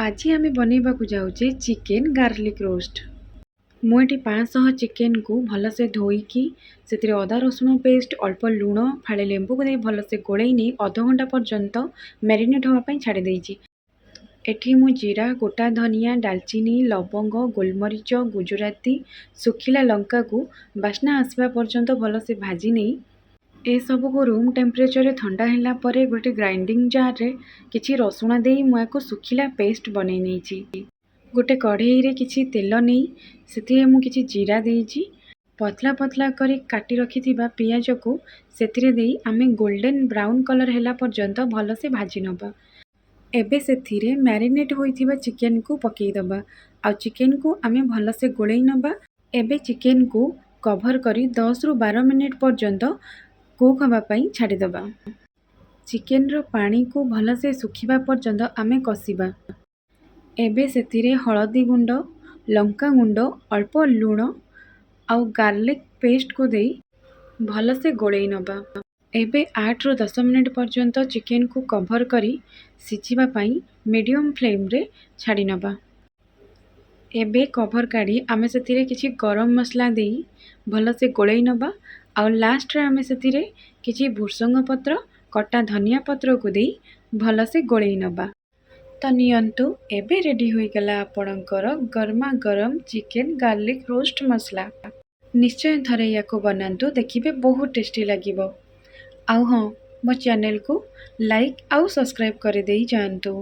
आज आम बनवाक जाऊे chicken garlic roast. मुझे 500 चिकेन को भलसे धोईकी से अदा रसुण पेस्ट अल्प लुण फाड़े लेंबू को भलसे गोड़े नहीं अध घंटा पर्यंत मैरिनेट होगापी छाड़ी देछि। एठी मु जीरा गोटा धनिया डालचीनी लवंग गोलमरीच गुजराती सुखिला लंका को बास्ना आसवा पर्यंत भलसे भाजी नहीं ए सब को रूम टेम्परेचर ठंडा है गोटे ग्राइंडिंग जार रे किछि रसुण दे मुझे सुखिला पेस्ट बनै नहीं। गोटे कढ़ई रे किछि तेल नहीं से मुझे जीरा देइछि पतला पतला करी काटी रखि पियाज को सेथिरे देई आमे गोल्डन ब्राउन कलर हैला पर्यंत भलसे भाजी नबा। एबे सेथिरे मैरिनेट होइथिबा चिकेन को पकई दबा आ चिकेन को आमे भलसे गोळई नबा। एबे चिकेन को कवर करी 10 रु 12 मिनिट पर्यंत कुक हवापाई छाड़ी दबा। चिकेन रो पानी को भलसे सुखिबा पर्यंत आमे कसिबा। एबे सेथिरे हळदी गुंड लंका गुंड अल्प लुण आउ गार्लिक पेस्ट को देई भलसे गोळई नबा। एबे 8 रु 10 मिनिट पर्यंत चिकेन को कवर करी सिझिबा पाई मीडियम फ्लेम रे छाड़ी नबा। एबे कवर काढ़ी आमे सेथिरे किछि गरम मसला देई भलसे गोळई नबा आउ लास्ट रे आमे सेथिरे किछि भुसंग पत्र कटा धनिया पत्र को देई भलसे गोळई नबा। तो नियंतु एबे रेडी होई गला आपणकर गरमा गरम चिकेन गार्लिक रोस्ट मसला। निश्चय थरे याको बनांतु देखिबे बहुत टेस्टी लागिबो। आउ हाँ मो चैनल को लाइक आउ सब्सक्राइब करे देई जानतु।